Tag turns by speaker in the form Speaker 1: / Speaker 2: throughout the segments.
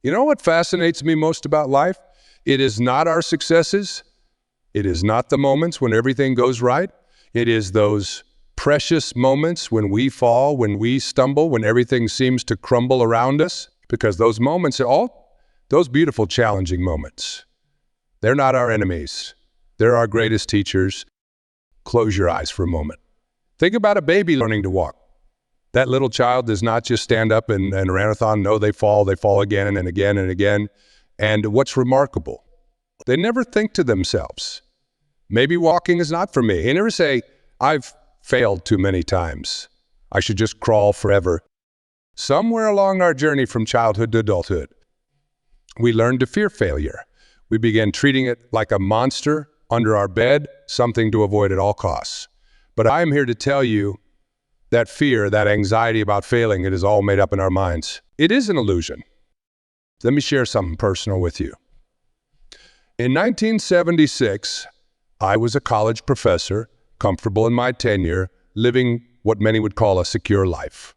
Speaker 1: You know what fascinates me most about life? It is not our successes. It is not the moments when everything goes right. It is those precious moments when we fall, when we stumble, when everything seems to crumble around us. Because those moments are all those beautiful, challenging moments. They're not our enemies. They're our greatest teachers. Close your eyes for a moment. Think about a baby learning to walk. That little child does not just stand up and a marathon. No, they fall again and again and again. And what's remarkable, they never think to themselves, maybe walking is not for me. They never say, I've failed too many times. I should just crawl forever. Somewhere along our journey from childhood to adulthood, we learned to fear failure. We began treating it like a monster under our bed, something to avoid at all costs. But I am here to tell you that fear, that anxiety about failing, it is all made up in our minds. It is an illusion. Let me share something personal with you. In 1976, I was a college professor, comfortable in my tenure, living what many would call a secure life.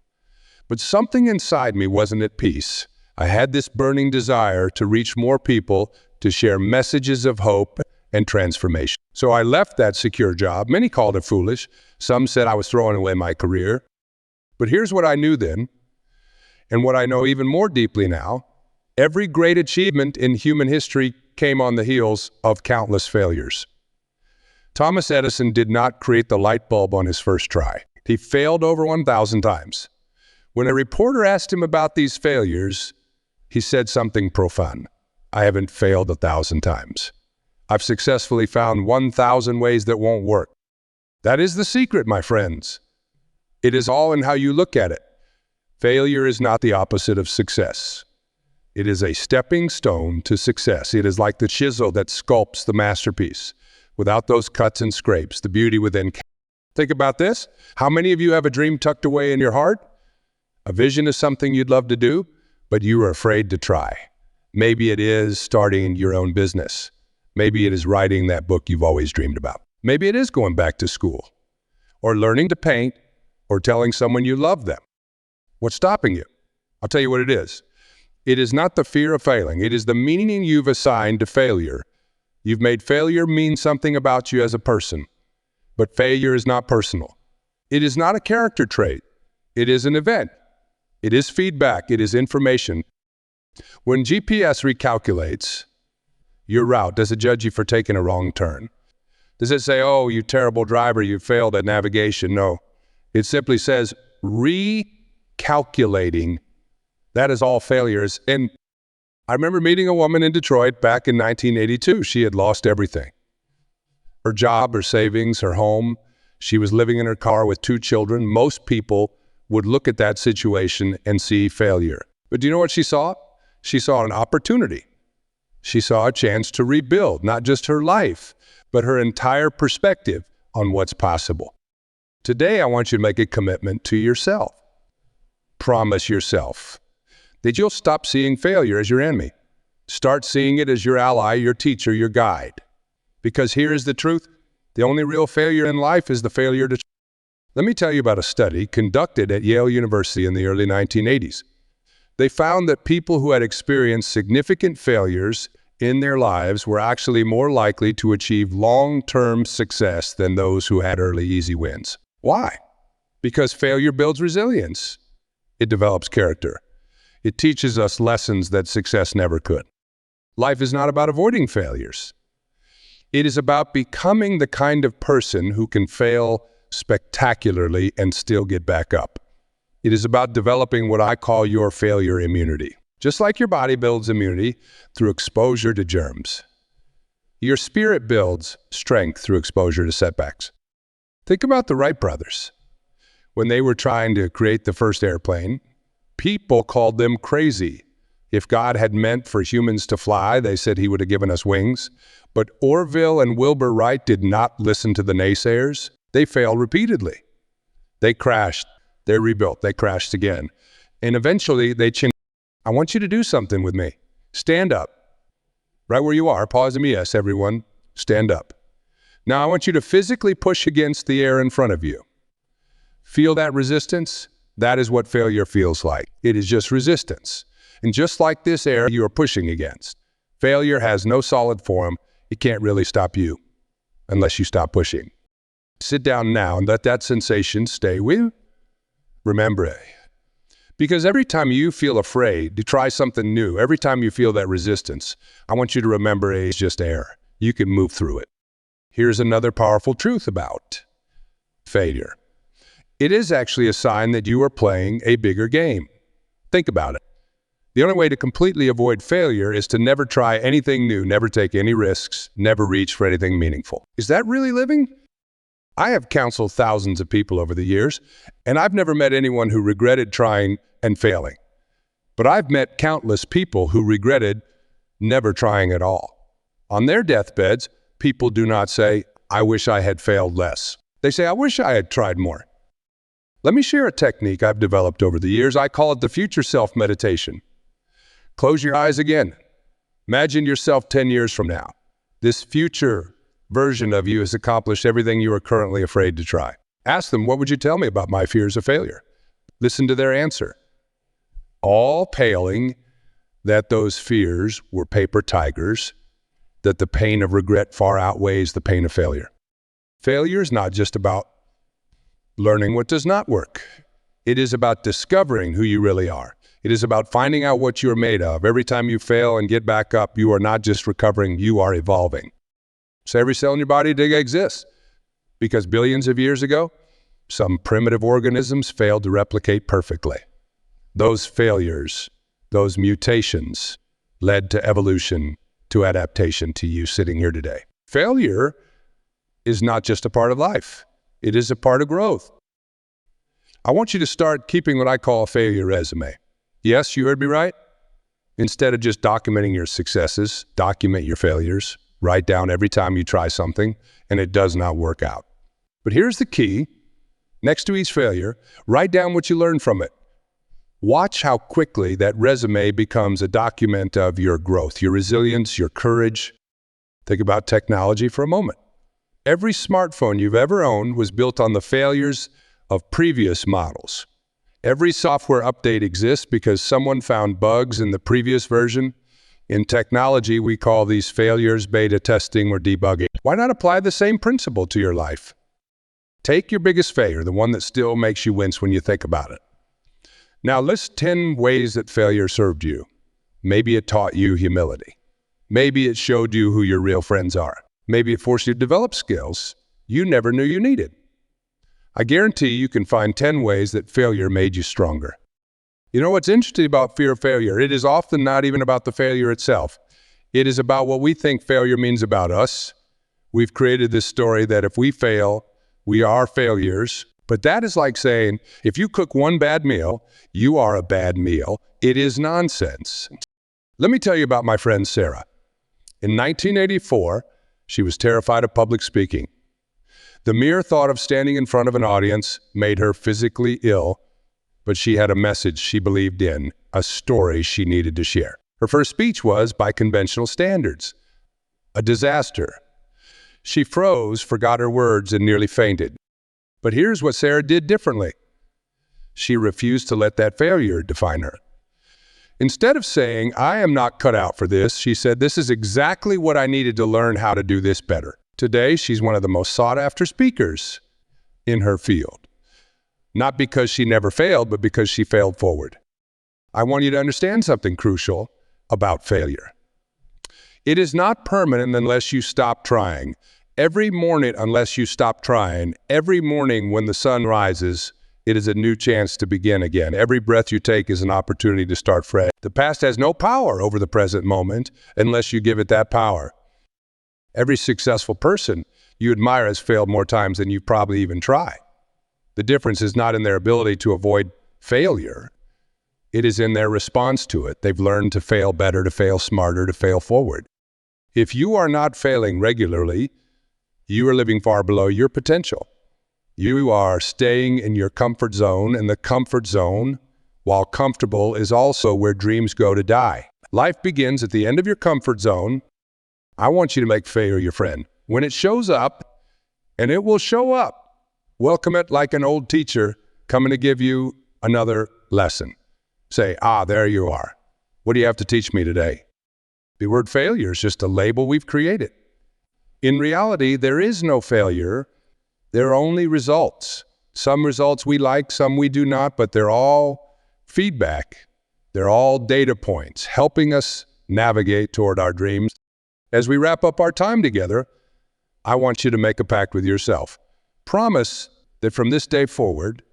Speaker 1: But something inside me wasn't at peace. I had this burning desire to reach more people, to share messages of hope and transformation. So I left that secure job. Many called it foolish. Some said I was throwing away my career. But here's what I knew then, and what I know even more deeply now. Every great achievement in human history came on the heels of countless failures. Thomas Edison did not create the light bulb on his first try. He failed over 1,000 times. When a reporter asked him about these failures, he said something profound. I haven't failed 1,000 times. I've successfully found 1,000 ways that won't work. That is the secret, my friends. It is all in how you look at it. Failure is not the opposite of success. It is a stepping stone to success. It is like the chisel that sculpts the masterpiece. Without those cuts and scrapes, the beauty within. Think about this. How many of you have a dream tucked away in your heart? A vision is something you'd love to do, but you are afraid to try. Maybe it is starting your own business. Maybe it is writing that book you've always dreamed about. Maybe it is going back to school, or learning to paint, or telling someone you love them. What's stopping you? I'll tell you what it is. It is not the fear of failing. It is the meaning you've assigned to failure. You've made failure mean something about you as a person, but failure is not personal. It is not a character trait. It is an event. It is feedback. It is information. When GPS recalculates your route, does it judge you for taking a wrong turn? Does it say, oh, you terrible driver, you failed at navigation? No. It simply says, recalculating. That is all failures. And I remember meeting a woman in Detroit back in 1982. She had lost everything. Her job, her savings, her home. She was living in her car with 2 children. Most people would look at that situation and see failure. But do you know what she saw? She saw an opportunity. She saw a chance to rebuild, not just her life, but her entire perspective on what's possible. Today, I want you to make a commitment to yourself. Promise yourself that you'll stop seeing failure as your enemy. Start seeing it as your ally, your teacher, your guide. Because here is the truth. The only real failure in life is the failure to. Let me tell you about a study conducted at Yale University in the early 1980s. They found that people who had experienced significant failures in their lives were actually more likely to achieve long-term success than those who had early, easy wins. Why? Because failure builds resilience. It develops character. It teaches us lessons that success never could. Life is not about avoiding failures. It is about becoming the kind of person who can fail spectacularly and still get back up. It is about developing what I call your failure immunity. Just like your body builds immunity through exposure to germs, your spirit builds strength through exposure to setbacks. Think about the Wright brothers. When they were trying to create the first airplane, people called them crazy. If God had meant for humans to fly, they said he would have given us wings. But Orville and Wilbur Wright did not listen to the naysayers. They failed repeatedly. They crashed. They rebuilt. They crashed again. And eventually they changed. I want you to do something with me. Stand up. Right where you are. Pause and yes, everyone. Stand up. Now I want you to physically push against the air in front of you. Feel that resistance? That is what failure feels like. It is just resistance. And just like this air you are pushing against, failure has no solid form. It can't really stop you unless you stop pushing. Sit down now and let that sensation stay with you. Remember it. Because every time you feel afraid to try something new, every time you feel that resistance, I want you to remember it's just air. You can move through it. Here's another powerful truth about failure. It is actually a sign that you are playing a bigger game. Think about it. The only way to completely avoid failure is to never try anything new, never take any risks, never reach for anything meaningful. Is that really living? I have counseled thousands of people over the years, and I've never met anyone who regretted trying and failing. But I've met countless people who regretted never trying at all. On their deathbeds, people do not say, "I wish I had failed less." They say, "I wish I had tried more." Let me share a technique I've developed over the years. I call it the future self meditation. Close your eyes again. Imagine yourself 10 years from now. This future version of you has accomplished everything you are currently afraid to try. Ask them, what would you tell me about my fears of failure? Listen to their answer. All paling that those fears were paper tigers, that the pain of regret far outweighs the pain of failure. Failure is not just about learning what does not work. It is about discovering who you really are. It is about finding out what you are made of. Every time you fail and get back up, you are not just recovering, you are evolving. So every cell in your body exists because billions of years ago, some primitive organisms failed to replicate perfectly. Those failures, those mutations led to evolution, to adaptation, to you sitting here today. Failure is not just a part of life. It is a part of growth. I want you to start keeping what I call a failure resume. Yes, you heard me right. Instead of just documenting your successes, document your failures. Write down every time you try something and it does not work out. But here's the key. Next to each failure, write down what you learned from it. Watch how quickly that resume becomes a document of your growth, your resilience, your courage. Think about technology for a moment. Every smartphone you've ever owned was built on the failures of previous models. Every software update exists because someone found bugs in the previous version. In technology, we call these failures beta testing or debugging. Why not apply the same principle to your life? Take your biggest failure, the one that still makes you wince when you think about it. Now list 10 ways that failure served you. Maybe it taught you humility. Maybe it showed you who your real friends are. Maybe it forced you to develop skills you never knew you needed. I guarantee you can find 10 ways that failure made you stronger. You know what's interesting about fear of failure? It is often not even about the failure itself. It is about what we think failure means about us. We've created this story that if we fail, we are failures. But that is like saying, if you cook one bad meal, you are a bad meal. It is nonsense. Let me tell you about my friend Sarah. In 1984, she was terrified of public speaking. The mere thought of standing in front of an audience made her physically ill, but she had a message she believed in, a story she needed to share. Her first speech was, by conventional standards, a disaster. She froze, forgot her words, and nearly fainted. But here's what Sarah did differently. She refused to let that failure define her. Instead of saying, "I am not cut out for this," she said, "This is exactly what I needed to learn how to do this better." Today, she's one of the most sought-after speakers in her field. Not because she never failed, but because she failed forward. I want you to understand something crucial about failure. It is not permanent unless you stop trying. Every morning, unless you stop trying, every morning when the sun rises, it is a new chance to begin again. Every breath you take is an opportunity to start fresh. The past has no power over the present moment unless you give it that power. Every successful person you admire has failed more times than you've probably even tried. The difference is not in their ability to avoid failure. It is in their response to it. They've learned to fail better, to fail smarter, to fail forward. If you are not failing regularly, you are living far below your potential. You are staying in your comfort zone, and the comfort zone, while comfortable, is also where dreams go to die. Life begins at the end of your comfort zone. I want you to make failure your friend. When it shows up, and it will show up, welcome it like an old teacher coming to give you another lesson. Say, "Ah, there you are. What do you have to teach me today? The word failure is just a label we've created. In reality, there is no failure. There are only results. Some results we like, some we do not, but they're all feedback. They're all data points, helping us navigate toward our dreams. As we wrap up our time together, I want you to make a pact with yourself. Promise that from this day forward,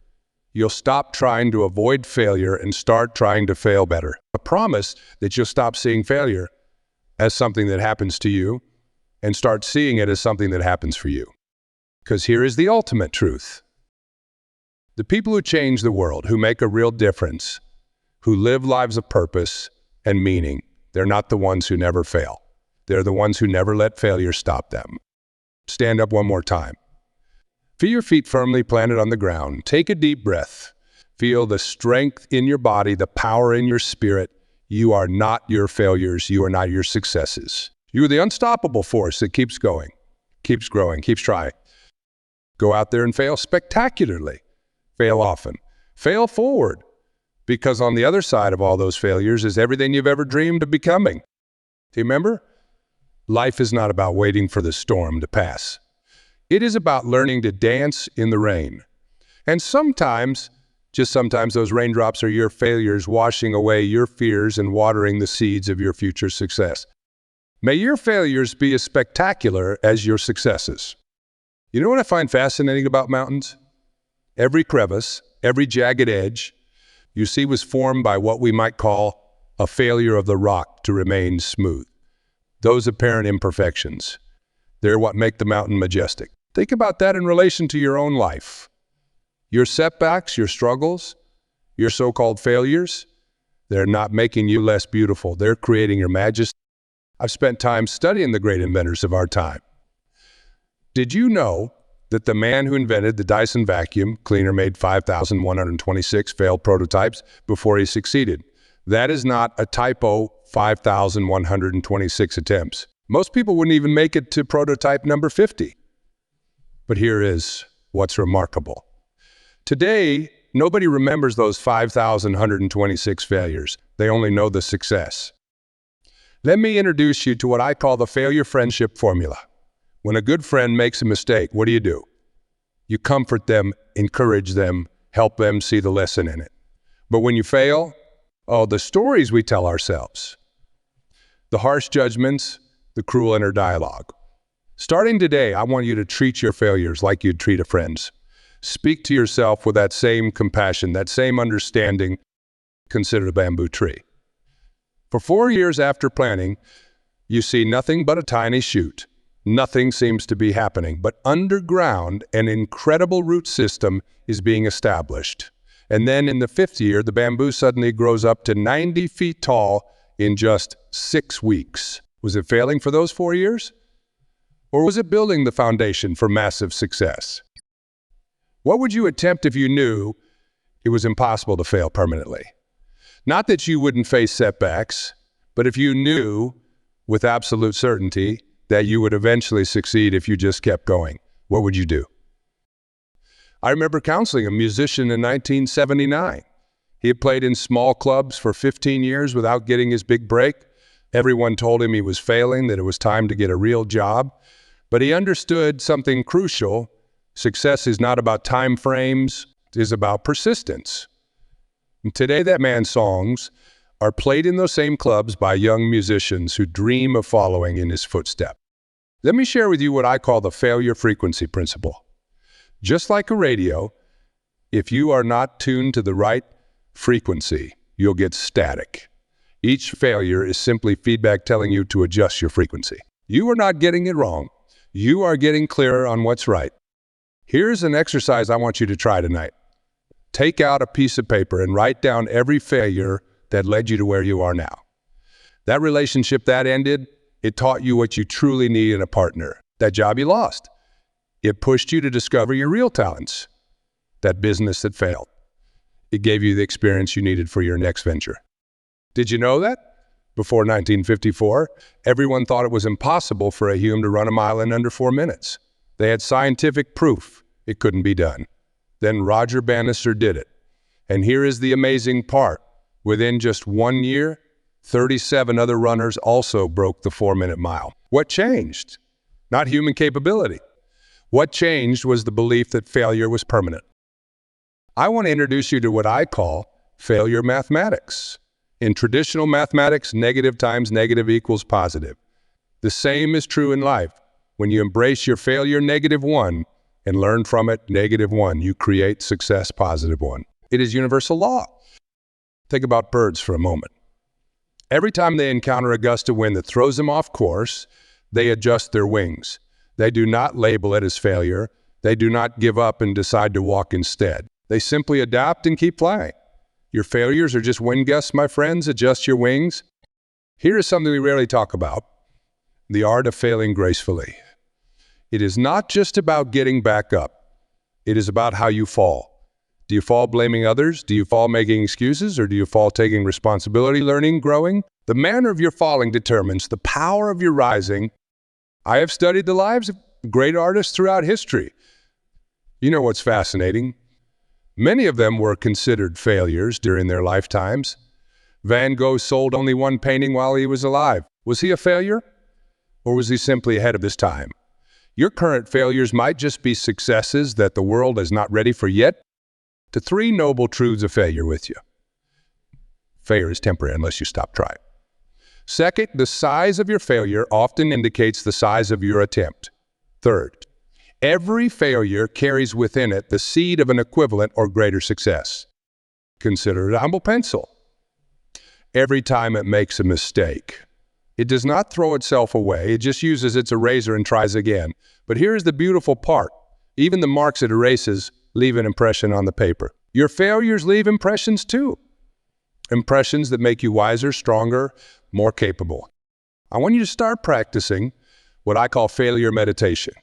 Speaker 1: you'll stop trying to avoid failure and start trying to fail better. A promise that you'll stop seeing failure as something that happens to you and start seeing it as something that happens for you. Because here is the ultimate truth. The people who change the world, who make a real difference, who live lives of purpose and meaning, they're not the ones who never fail. They're the ones who never let failure stop them. Stand up one more time. Feel your feet firmly planted on the ground. Take a deep breath. Feel the strength in your body, the power in your spirit. You are not your failures. You are not your successes. You are the unstoppable force that keeps going, keeps growing, keeps trying. Go out there and fail spectacularly. Fail often. Fail forward. Because on the other side of all those failures is everything you've ever dreamed of becoming. Do you remember? Life is not about waiting for the storm to pass. It is about learning to dance in the rain. And sometimes, just sometimes, those raindrops are your failures washing away your fears and watering the seeds of your future success. May your failures be as spectacular as your successes. You know what I find fascinating about mountains? Every crevice, every jagged edge, you see was formed by what we might call a failure of the rock to remain smooth. Those apparent imperfections, they're what make the mountain majestic. Think about that in relation to your own life. Your setbacks, your struggles, your so-called failures, they're not making you less beautiful. They're creating your majesty. I've spent time studying the great inventors of our time. Did you know that the man who invented the Dyson vacuum cleaner made 5,126 failed prototypes before he succeeded? That is not a typo, 5,126 attempts. Most people wouldn't even make it to prototype number 50. But here is what's remarkable. Today, nobody remembers those 5,126 failures. They only know the success. Let me introduce you to what I call the failure friendship formula. When a good friend makes a mistake, what do? You comfort them, encourage them, help them see the lesson in it. But when you fail, oh, the stories we tell ourselves, the harsh judgments, the cruel inner dialogue. Starting today, I want you to treat your failures like you'd treat a friend's. Speak to yourself with that same compassion, that same understanding. Consider a bamboo tree. For 4 years after planting, you see nothing but a tiny shoot. Nothing seems to be happening, but underground, an incredible root system is being established. And then in the 5th year, the bamboo suddenly grows up to 90 feet tall in just 6 weeks. Was it failing for those 4 years? Or was it building the foundation for massive success? What would you attempt if you knew it was impossible to fail permanently? Not that you wouldn't face setbacks, but if you knew with absolute certainty that you would eventually succeed if you just kept going, what would you do? I remember counseling a musician in 1979. He had played in small clubs for 15 years without getting his big break. Everyone told him he was failing, that it was time to get a real job. But he understood something crucial. Success is not about time frames, it is about persistence. And today that man's songs are played in those same clubs by young musicians who dream of following in his footsteps. Let me share with you what I call the failure frequency principle. Just like a radio, if you are not tuned to the right frequency, you'll get static. Each failure is simply feedback telling you to adjust your frequency. You are not getting it wrong. You are getting clearer on what's right. Here's an exercise I want you to try tonight. Take out a piece of paper and write down every failure that led you to where you are now. That relationship that ended, it taught you what you truly need in a partner. That job you lost, it pushed you to discover your real talents. That business that failed, it gave you the experience you needed for your next venture. Did you know that? Before 1954, everyone thought it was impossible for a human to run a mile in under 4 minutes. They had scientific proof it couldn't be done. Then Roger Bannister did it. And here is the amazing part. Within just 1 year, 37 other runners also broke the 4-minute mile. What changed? Not human capability. What changed was the belief that failure was permanent. I want to introduce you to what I call failure mathematics. In traditional mathematics, negative times negative equals positive. The same is true in life. When you embrace your failure, -1, and learn from it, -1, you create success, +1. It is universal law. Think about birds for a moment. Every time they encounter a gust of wind that throws them off course, they adjust their wings. They do not label it as failure. They do not give up and decide to walk instead. They simply adapt and keep flying. Your failures are just wind gusts, my friends. Adjust your wings. Here is something we rarely talk about: the art of failing gracefully. It is not just about getting back up. It is about how you fall. Do you fall blaming others? Do you fall making excuses? Or do you fall taking responsibility, learning, growing? The manner of your falling determines the power of your rising. I have studied the lives of great artists throughout history. You know what's fascinating? Many of them were considered failures during their lifetimes. Van Gogh sold only one painting while he was alive. Was he a failure? Or was he simply ahead of his time? Your current failures might just be successes that the world is not ready for yet. To 3 noble truths of failure with you. Failure is temporary unless you stop trying. Second, the size of your failure often indicates the size of your attempt. Third, every failure carries within it the seed of an equivalent or greater success. Consider a humble pencil. Every time it makes a mistake, it does not throw itself away. It just uses its eraser and tries again. But here's the beautiful part. Even the marks it erases leave an impression on the paper. Your failures leave impressions too. Impressions that make you wiser, stronger, more capable. I want you to start practicing what I call failure meditation.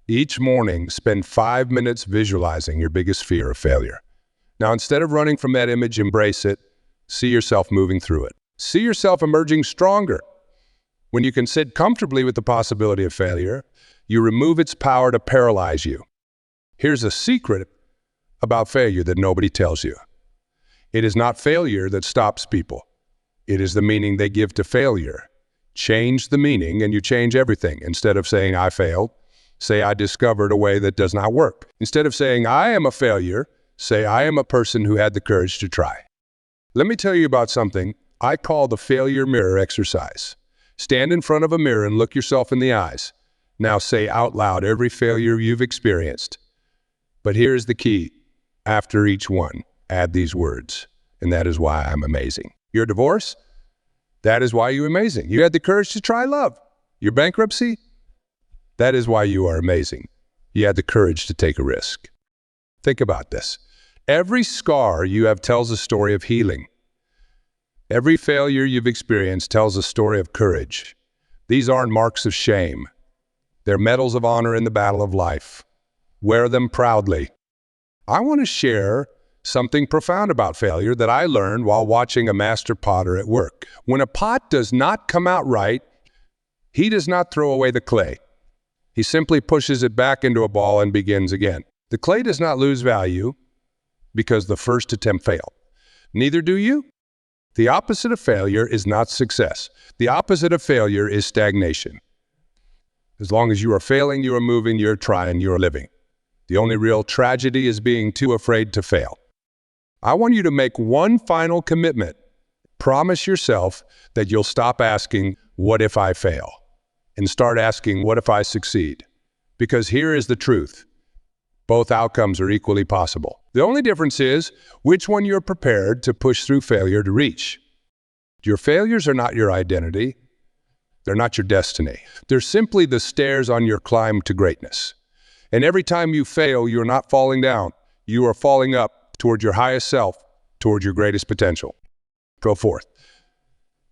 Speaker 1: Each morning, spend 5 minutes visualizing your biggest fear of failure. Now, instead of running from that image, embrace it. See yourself moving through it. See yourself emerging stronger. When you can sit comfortably with the possibility of failure, you remove its power to paralyze you. Here's a secret about failure that nobody tells you. It is not failure that stops people. It is the meaning they give to failure. Change the meaning and you change everything. Instead of saying, I failed, say, I discovered a way that does not work. Instead of saying, I am a failure, say, I am a person who had the courage to try. Let me tell you about something I call the failure mirror exercise. Stand in front of a mirror and look yourself in the eyes. Now say out loud every failure you've experienced. But here's the key. After each one, add these words, and that is why I'm amazing. Your divorce? That is why you're amazing. You had the courage to try love. Your bankruptcy? That is why you are amazing. You had the courage to take a risk. Think about this. Every scar you have tells a story of healing. Every failure you've experienced tells a story of courage. These aren't marks of shame. They're medals of honor in the battle of life. Wear them proudly. I want to share something profound about failure that I learned while watching a master potter at work. When a pot does not come out right, he does not throw away the clay. He simply pushes it back into a ball and begins again. The clay does not lose value because the first attempt failed. Neither do you. The opposite of failure is not success. The opposite of failure is stagnation. As long as you are failing, you are moving, you're trying, you're living. The only real tragedy is being too afraid to fail. I want you to make one final commitment. Promise yourself that you'll stop asking, what if I fail? And start asking, what if I succeed? Because here is the truth. Both outcomes are equally possible. The only difference is which one you're prepared to push through failure to reach. Your failures are not your identity. They're not your destiny. They're simply the stairs on your climb to greatness. And every time you fail, you're not falling down. You are falling up toward your highest self, toward your greatest potential. Go forth.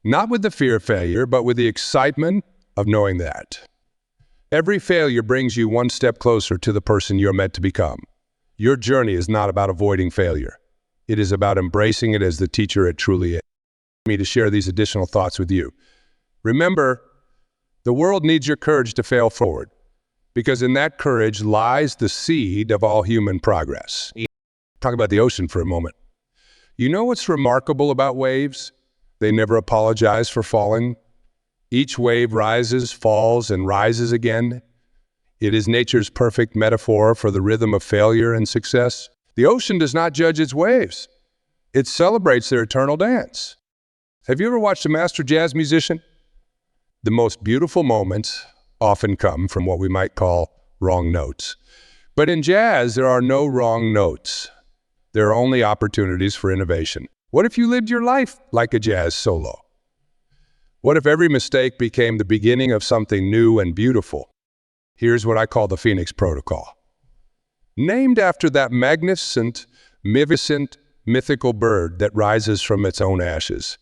Speaker 1: Not with the fear of failure, but with the excitement of knowing that. Every failure brings you one step closer to the person you're meant to become. Your journey is not about avoiding failure. It is about embracing it as the teacher it truly is. Me to share these additional thoughts with you. Remember, the world needs your courage to fail forward, because in that courage lies the seed of all human progress. Talk about the ocean for a moment. You know what's remarkable about waves? They never apologize for falling. Each wave rises, falls, and rises again. It is nature's perfect metaphor for the rhythm of failure and success. The ocean does not judge its waves. It celebrates their eternal dance. Have you ever watched a master jazz musician? The most beautiful moments often come from what we might call wrong notes. But in jazz, there are no wrong notes. There are only opportunities for innovation. What if you lived your life like a jazz solo? What if every mistake became the beginning of something new and beautiful? Here's what I call the Phoenix Protocol. Named after that magnificent, mythical bird that rises from its own ashes.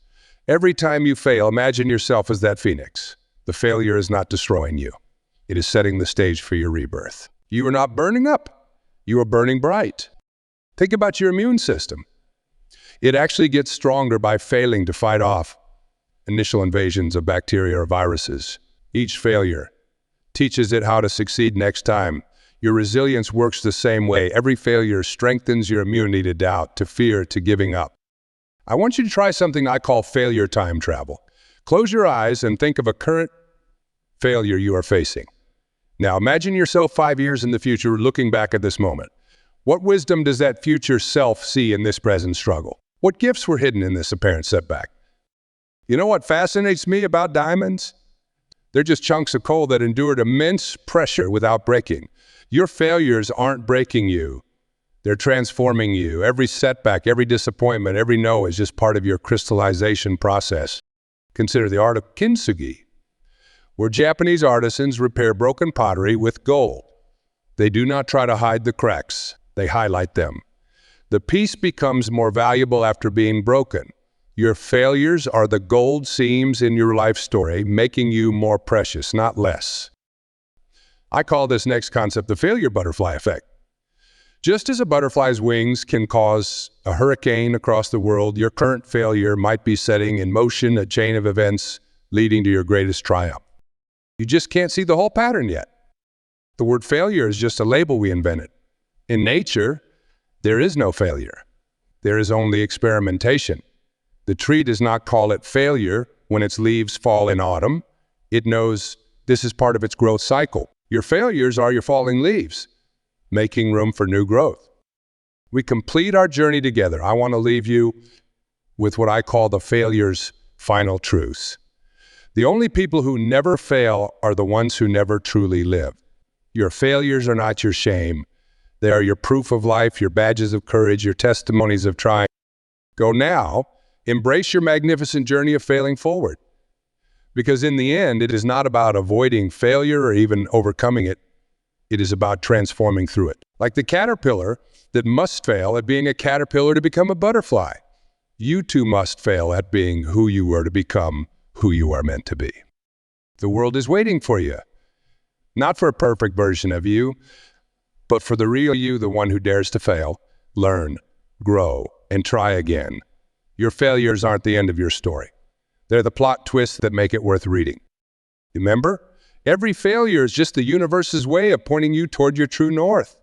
Speaker 1: Every time you fail, imagine yourself as that phoenix. The failure is not destroying you. It is setting the stage for your rebirth. You are not burning up. You are burning bright. Think about your immune system. It actually gets stronger by failing to fight off initial invasions of bacteria or viruses. Each failure teaches it how to succeed next time. Your resilience works the same way. Every failure strengthens your immunity to doubt, to fear, to giving up. I want you to try something I call failure time travel. Close your eyes and think of a current failure you are facing. Now imagine yourself 5 years in the future looking back at this moment. What wisdom does that future self see in this present struggle? What gifts were hidden in this apparent setback? You know what fascinates me about diamonds? They're just chunks of coal that endured immense pressure without breaking. Your failures aren't breaking you. They're transforming you. Every setback, every disappointment, every no is just part of your crystallization process. Consider the art of kintsugi, where Japanese artisans repair broken pottery with gold. They do not try to hide the cracks. They highlight them. The piece becomes more valuable after being broken. Your failures are the gold seams in your life story, making you more precious, not less. I call this next concept the failure butterfly effect. Just as a butterfly's wings can cause a hurricane across the world, your current failure might be setting in motion a chain of events leading to your greatest triumph. You just can't see the whole pattern yet. The word failure is just a label we invented. In nature, there is no failure. There is only experimentation. The tree does not call it failure when its leaves fall in autumn. It knows this is part of its growth cycle. Your failures are your falling leaves, making room for new growth. We complete our journey together. I want to leave you with what I call the failure's final truths. The only people who never fail are the ones who never truly live. Your failures are not your shame. They are your proof of life, your badges of courage, your testimonies of triumph. Go now, embrace your magnificent journey of failing forward. Because in the end, it is not about avoiding failure or even overcoming it. It is about transforming through it. Like the caterpillar that must fail at being a caterpillar to become a butterfly. You too must fail at being who you were to become who you are meant to be. The world is waiting for you. Not for a perfect version of you, but for the real you, the one who dares to fail, learn, grow, and try again. Your failures aren't the end of your story. They're the plot twists that make it worth reading. Remember, every failure is just the universe's way of pointing you toward your true north.